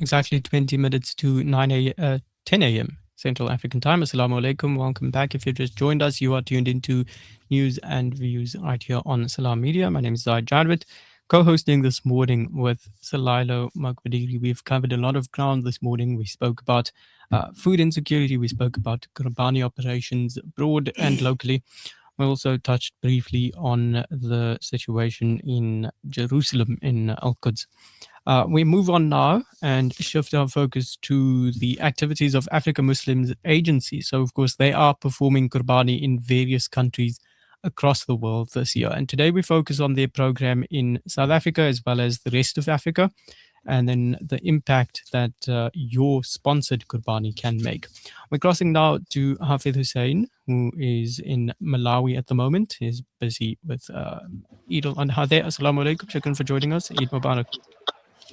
exactly 20 minutes to 10 a.m. Central African Time. Assalamu alaikum. Welcome back. If you just joined us, you are tuned into news and views right here on Salam Media. My name is Zaid Jadwit, co-hosting this morning with Salailo Maghwadiri. We've covered a lot of ground this morning. We spoke about food insecurity. We spoke about Qurbani operations abroad and locally. We also touched briefly on the situation in Jerusalem, in Al-Quds. We move on now and shift our focus to the activities of Africa Muslims Agency. So, of course, they are performing Qurbani in various countries across the world this year. And today we focus on their program in South Africa as well as the rest of Africa, and then the impact that your sponsored Qurbani can make. We're crossing now to Hafiz Hussain, who is in Malawi at the moment. He's busy with Eid al-Adha there. Assalamu alaikum. Shukran for joining us. Eid Mubarak.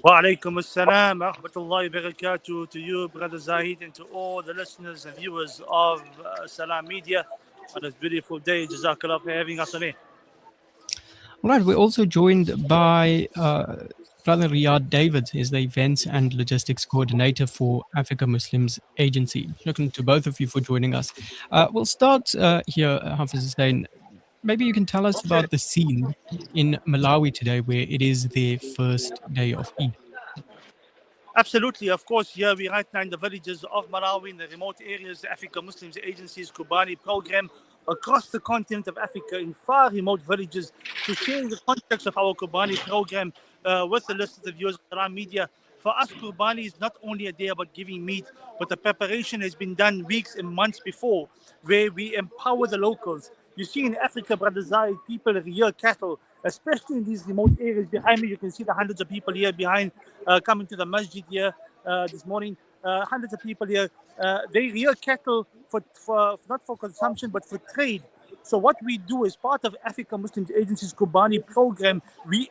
Wa alaikum assalam wa rahmatullahi wa barakatuh to you, Brother Zahid, and to all the listeners and viewers of Salam Media on this beautiful day. Jazakallah for having us on air. All right, we're also joined by Brother Riyadh David, is the Events and Logistics Coordinator for Africa Muslims Agency. Looking to both of you for joining us. We'll start here, Hafiz Hussain. Maybe you can tell us about the scene in Malawi today, where it is their first day of Eid. Absolutely, of course. Here we right now in the villages of Malawi, in the remote areas, the Africa Muslims Agency's Qurbani program across the continent of Africa in far remote villages to share the context of our Qurbani program with the listeners and viewers of Salam Media. For us, Qurbani is not only a day about giving meat, but the preparation has been done weeks and months before, where we empower the locals. You see in Africa, Brother Zahid, people rear cattle, especially in these remote areas. Behind me, you can see the hundreds of people here behind coming to the masjid here this morning. Hundreds of people here. They rear cattle for not for consumption, but for trade. So what we do as part of Africa Muslims Agency's Qurbani program, we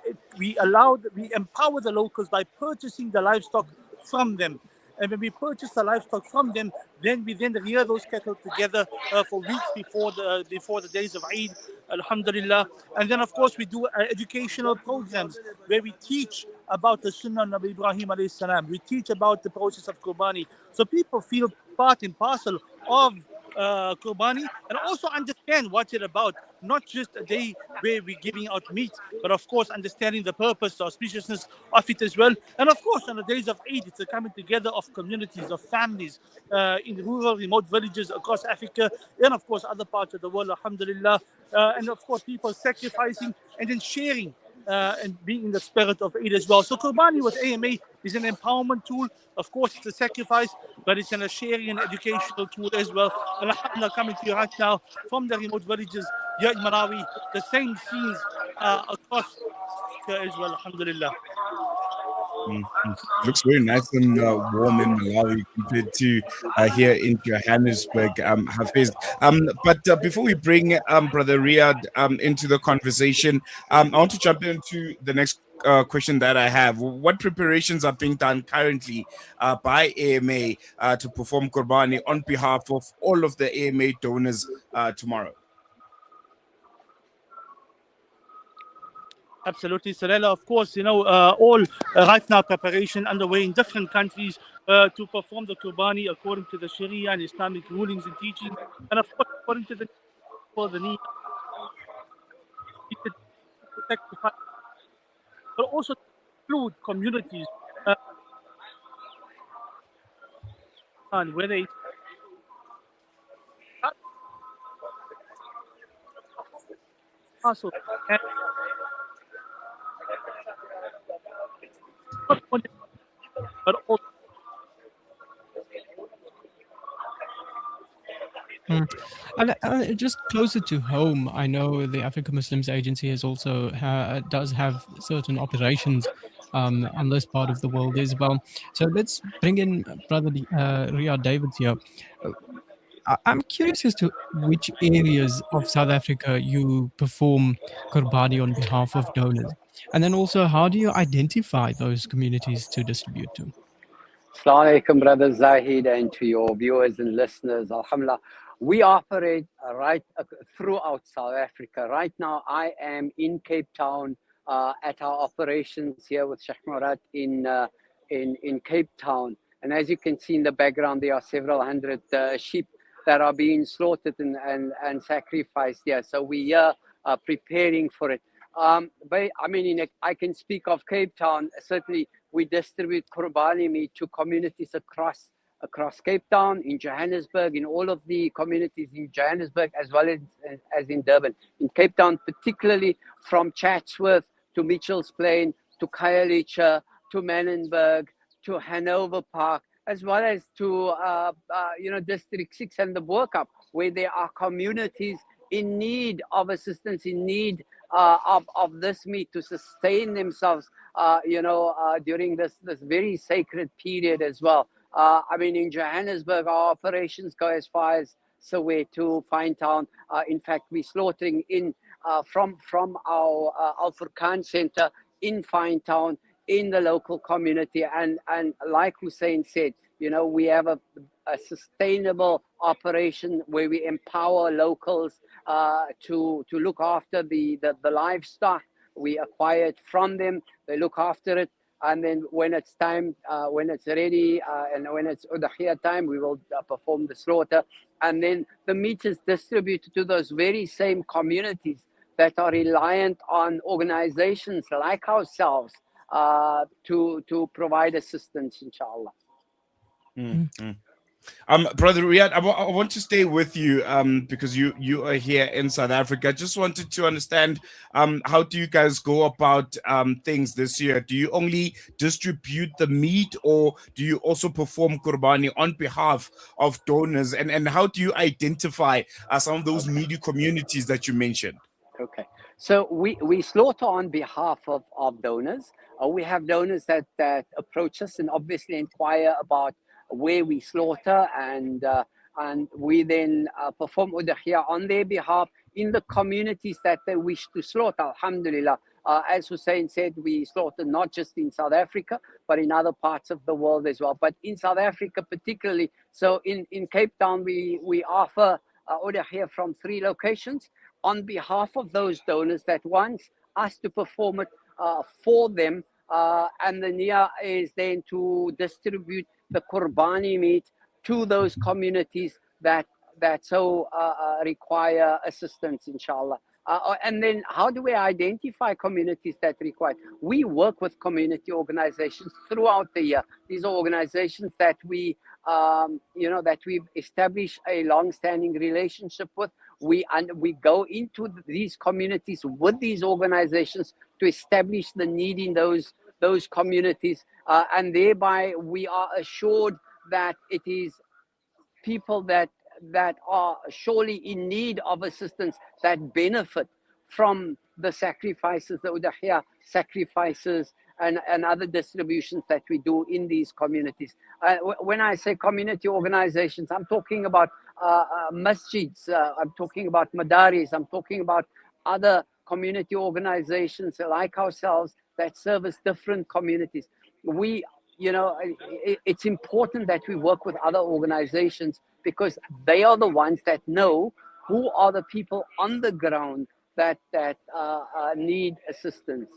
empower the locals by purchasing the livestock from them. And when we purchase the livestock from them, then we rear those cattle together for weeks before the days of Eid, Alhamdulillah. And then of course we do educational programs where we teach about the Sunnah of Nabi Ibrahim alayhi salam. We teach about the process of Qurbani, so people feel part and parcel of Qurbani and also understand what it's about. Not just a day where we're giving out meat, but of course understanding the purpose, the auspiciousness of it as well. And of course, on the days of Eid, it's a coming together of communities, of families in rural, remote villages across Africa, and of course other parts of the world, alhamdulillah. And of course, people sacrificing and then sharing and being in the spirit of Eid as well. So Qurbani with AMA is an empowerment tool. Of course, it's a sacrifice, but it's a sharing and educational tool as well. And alhamdulillah, coming to you right now from the remote villages here in Malawi, the same scenes across Africa as well, alhamdulillah. Looks very nice and warm in Malawi compared to here in Johannesburg, Hafiz. But before we bring Brother Riyadh into the conversation, I want to jump into the next question that I have. What preparations are being done currently by AMA to perform Qurbani on behalf of all of the AMA donors tomorrow? Absolutely, Sarela. Of course, all right now preparation underway in different countries to perform the Qurbani according to the Sharia and Islamic rulings and teachings, and of course according to the need to protect the faith, but also to include communities, and whether it's also and not only, but also. And just closer to home, I know the Africa Muslims Agency has also does have certain operations on this part of the world as well. So let's bring in Brother Riyadh Davids here. Uh, I'm curious as to which areas of South Africa you perform Qurbani on behalf of donors, and then also how do you identify those communities to distribute to? Assalamu alaikum, Brother Zahid, and to your viewers and listeners. Alhamdulillah. We operate right throughout South Africa. Right now, I am in Cape Town at our operations here with Sheikh Murat in in Cape Town. And as you can see in the background, there are several hundred sheep that are being slaughtered and sacrificed here. So we are preparing for it. But I mean, I can speak of Cape Town. Certainly, we distribute Qurbani meat to communities across Cape Town, in Johannesburg, in all of the communities in Johannesburg, as well as in Durban. In Cape Town, particularly from Chatsworth to Mitchell's Plain to Khayelitsha to Manenberg to Hanover Park, as well as to District 6 and the Boerkamp, where there are communities in need of assistance, in need of this meat to sustain themselves, during this very sacred period as well. I mean, in Johannesburg, our operations go as far as Soweto, Finetown. In fact, we're slaughtering in from our Al Furqan Center in Finetown, in the local community. And like Hussain said, we have a sustainable operation where we empower locals to look after the livestock. We acquire it from them, they look after it, and then when it's time, when it's ready, and when it's udhiyah time, we will perform the slaughter. And then the meat is distributed to those very same communities that are reliant on organizations like ourselves to provide assistance, inshallah. Brother Riyadh, I want to stay with you because you are here in South Africa. Just wanted to understand how do you guys go about things this year? Do you only distribute the meat, or do you also perform Qurbani on behalf of donors? And how do you identify some of those needy communities that you mentioned? Okay, so we slaughter on behalf of donors. We have donors that approach us and obviously inquire about where we slaughter, and we then perform udhiyah on their behalf in the communities that they wish to slaughter. Alhamdulillah, as Hussain said, we slaughter not just in South Africa, but in other parts of the world as well. But in South Africa particularly, so in Cape Town, we offer udhiyah from 3 locations on behalf of those donors that want us to perform it for them. And the niyyah is then to distribute the Qurbani meat to those communities that so require assistance, inshallah. And then how do we identify communities that require? We work with community organizations throughout the year. These are organizations that we've established a long-standing relationship with. We go into these communities with these organizations to establish the need in those communities, and thereby we are assured that it is people that are surely in need of assistance that benefit from the sacrifices, the udhiyah sacrifices, and other distributions that we do in these communities. When I say community organizations, I'm talking about masjids, I'm talking about madaris, I'm talking about other community organizations like ourselves that service different communities. It's important that we work with other organizations because they are the ones that know who are the people on the ground that need assistance.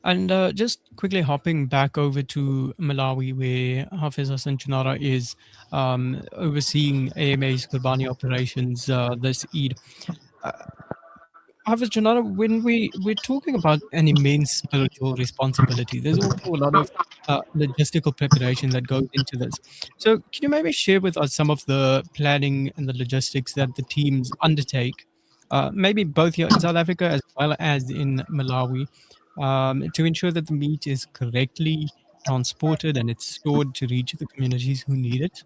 And just quickly hopping back over to Malawi, where Hafiz Hassan Choonara is overseeing AMA's Qurbani operations this Eid. Hafiz Choonara, when we're talking about an immense spiritual responsibility, there's also a lot of logistical preparation that goes into this. So can you maybe share with us some of the planning and the logistics that the teams undertake, maybe both here in South Africa as well as in Malawi, to ensure that the meat is correctly transported and it's stored to reach the communities who need it?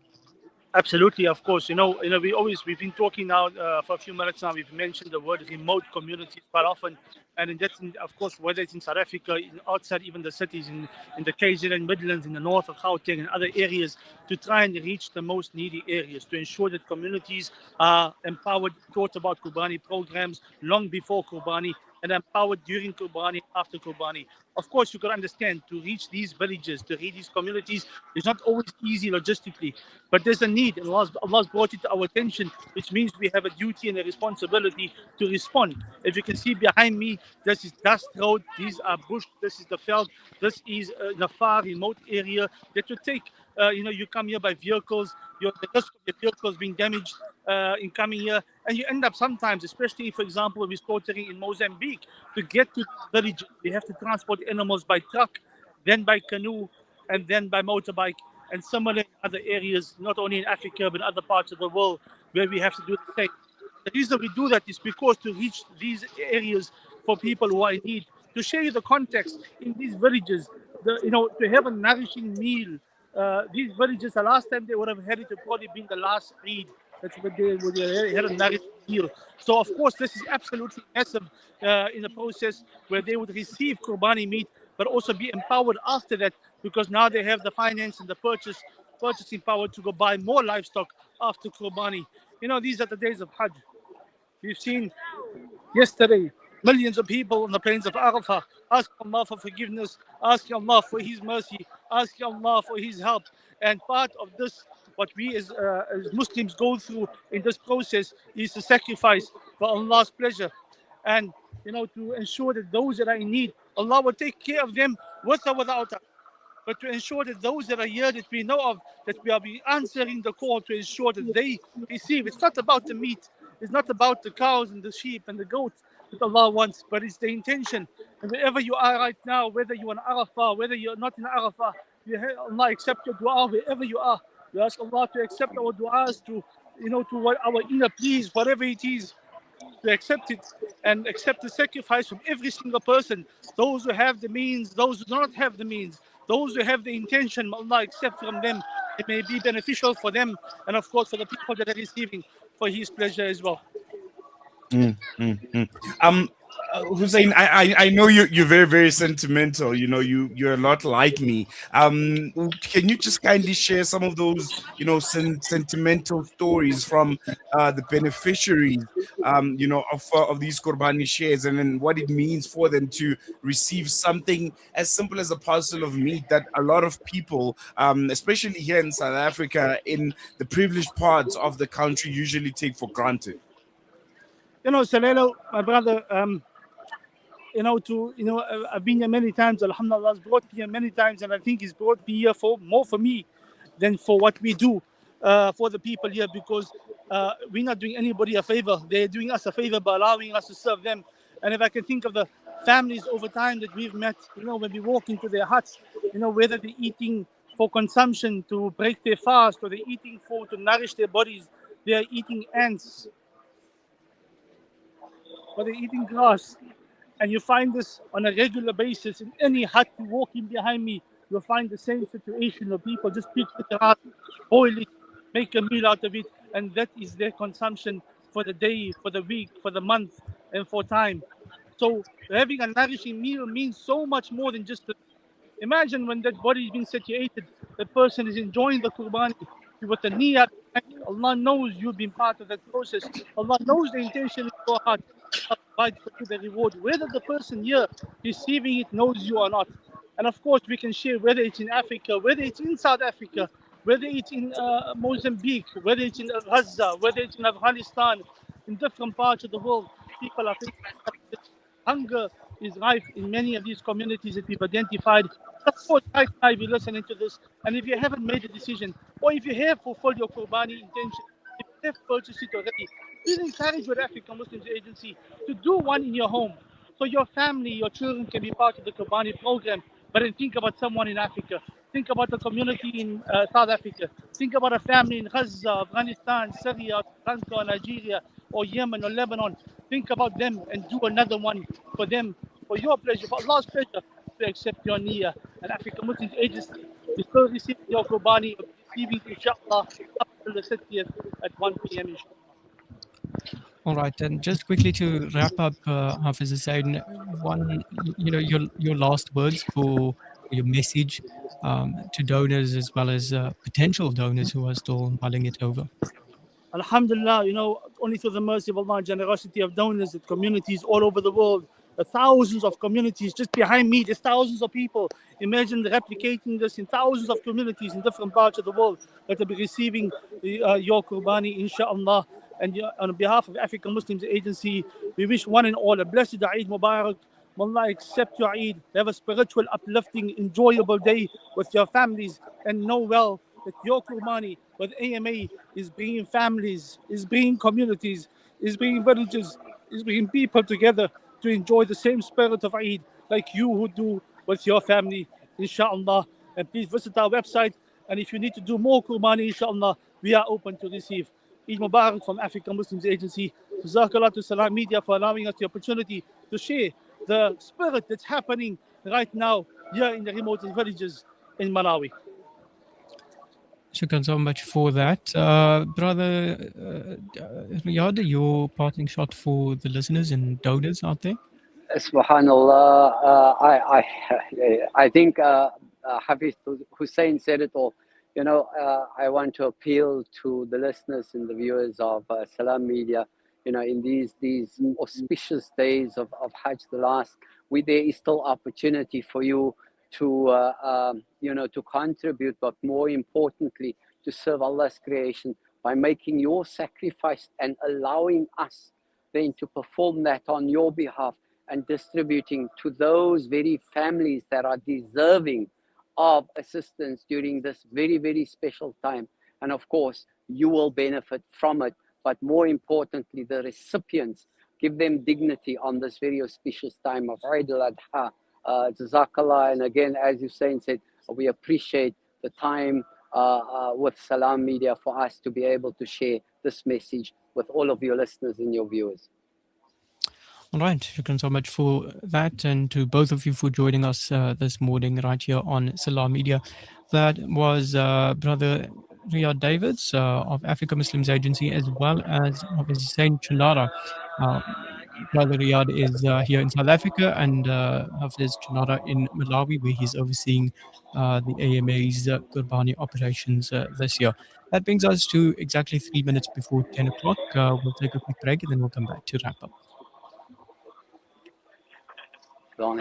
Absolutely, of course. We've been talking now for a few minutes now. We've mentioned the word remote communities quite often, and of course, whether it's in South Africa, outside even the cities in the KZN Midlands, in the north of Gauteng, and other areas, to try and reach the most needy areas, to ensure that communities are empowered, taught about Qurbani programs long before Qurbani, and empowered during Qurbani, after Qurbani. Of course, you can understand to reach these villages, to reach these communities, is not always easy logistically, but there's a need, and Allah's brought it to our attention, which means we have a duty and a responsibility to respond. If you can see behind me, this is dust road, these are bush, this is the veld, this is in a far remote area that you take. You come here by vehicles, the risk of your vehicles being damaged in coming here, and you end up sometimes, especially for example, we're slaughtering in Mozambique, to get to villages, we have to transport animals by truck, then by canoe, and then by motorbike, and similar in other areas, not only in Africa but in other parts of the world where we have to do the same. The reason we do that is because to reach these areas for people who are in need, to show you the context in these villages, to have a nourishing meal. These villages, the last time they would have had it, would probably been the last Eid. That's what they would have had a nourishing meal. So, of course, this is absolutely massive in the process where they would receive Qurbani meat, but also be empowered after that because now they have the finance and the purchasing power to go buy more livestock after Qurbani. These are the days of Hajj. We've seen yesterday millions of people on the plains of Arafah asking Allah for forgiveness, asking Allah for His mercy, asking Allah for His help. And part of this, what we as Muslims go through in this process, is to sacrifice for Allah's pleasure. And to ensure that those that are in need, Allah will take care of them with or without us. But to ensure that those that are here that we know of, that we are be answering the call to ensure that they receive. It's not about the meat. It's not about the cows and the sheep and the goats that Allah wants, but it's the intention. And wherever you are right now, whether you're in Arafah, whether you're not in Arafah, Allah accept your dua wherever you are. We ask Allah to accept our duas, to what our inner pleas, whatever it is, to accept it and accept the sacrifice from every single person. Those who have the means, those who do not have the means, those who have the intention, Allah accept from them. It may be beneficial for them and of course for the people that are receiving for His pleasure as well. Hussain, I know you're very, very sentimental. You're a lot like me. Can you just kindly share some of those sentimental stories from the beneficiaries of these Qurbani shares, and then what it means for them to receive something as simple as a parcel of meat that a lot of people, especially here in South Africa, in the privileged parts of the country, usually take for granted? Salelo, my brother, I've been here many times. Alhamdulillah, has brought me here many times, and I think He's brought me here more for me than for what we do for the people here, because we're not doing anybody a favor. They're doing us a favor by allowing us to serve them. And if I can think of the families over time that we've met, when we walk into their huts, whether they're eating for consumption to break their fast, or they're eating to nourish their bodies, they are eating ants, or they're eating grass. And you find this on a regular basis in any hut you walk in behind me. You'll find the same situation of people just pick the grass, boil it, make a meal out of it, and that is their consumption for the day, for the week, for the month, and for time. So having a nourishing meal means so much more than just imagine when that body is being satiated, the person is enjoying the Qurbani with the niyat. Allah knows you've been part of that process. Allah knows the intention in your heart. Provide for you the reward, whether the person here receiving it knows you or not. And of course, we can share whether it's in Africa, whether it's in South Africa, whether it's in Mozambique, whether it's in Gaza, whether it's in Afghanistan, in different parts of the world. People are facing hunger is rife in many of these communities that we've identified. Of course, right now, if you're listening to this, and if you haven't made a decision, or if you have fulfilled your Qurbani intention, if you have purchased it already, please encourage your African Muslims Agency to do one in your home. So your family, your children can be part of the Qurbani program. But then think about someone in Africa. Think about the community in South Africa. Think about a family in Gaza, Afghanistan, Syria, Sri Lanka, Nigeria, or Yemen, or Lebanon. Think about them and do another one for them, for your pleasure, for Allah's pleasure, to accept your niyyah. And African Muslims Agency is still receiving your Qurbani, receiving inshallah up till the 30th at 1 p.m. inshallah. All right, and just quickly to wrap up, Hafiz Hussain, your last words for your message to donors as well as potential donors who are still mulling it over. Alhamdulillah, only through the mercy of Allah and generosity of donors and communities all over the world, thousands of communities. Just behind me, there's thousands of people. Imagine replicating this in thousands of communities in different parts of the world that will be receiving your Qurbani, inshallah. And on behalf of African Muslims Agency, we wish one and all a blessed Eid Mubarak. May Allah accept your Eid. Have a spiritual, uplifting, enjoyable day with your families, and know well that your Qurbani with AMA is bringing families, is bringing communities, is bringing villages, is bringing people together to enjoy the same spirit of Eid like you would do with your family, inshallah. And please visit our website. And if you need to do more Qurbani, inshallah, we are open to receive. Eid Mubarak from African Muslims Agency. Jazakallah to Salam Media for allowing us the opportunity to share the spirit that's happening right now here in the remote villages in Malawi. Shukran so much for that. Brother Riyadh, your parting shot for the listeners and donors out there? Subhanallah, I think Hafiz Hussain said it all. You know, I want to appeal to the listeners and the viewers of Salam Media. You know, in these auspicious days of Hajj, the last, there is still opportunity for you to, you know, to contribute, but more importantly, to serve Allah's creation by making your sacrifice and allowing us then to perform that on your behalf and distributing to those very families that are deserving of assistance during this very, very special time. And of course, you will benefit from it. But more importantly, the recipients, give them dignity on this very auspicious time of Eid al-Adha. Jazakallah. And again, as Hussain said, we appreciate the time with Salam Media for us to be able to share this message with all of your listeners and your viewers. All right, shukran so much for that, and to both of you for joining us this morning right here on Salam Media. That was Brother Riyadh Davids of Africa Muslims Agency, as well as Hussain Choonara. Brother Riyadh is here in South Africa, and Hafiz Choonara in Malawi, where he's overseeing the AMA's Qurbani operations this year. That brings us to exactly 3 minutes before 10 o'clock. We'll take a quick break, and then we'll come back to wrap up. How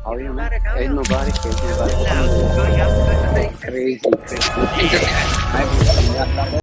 are you, man? Eid Mubarak, Eid Mubarak. Crazy.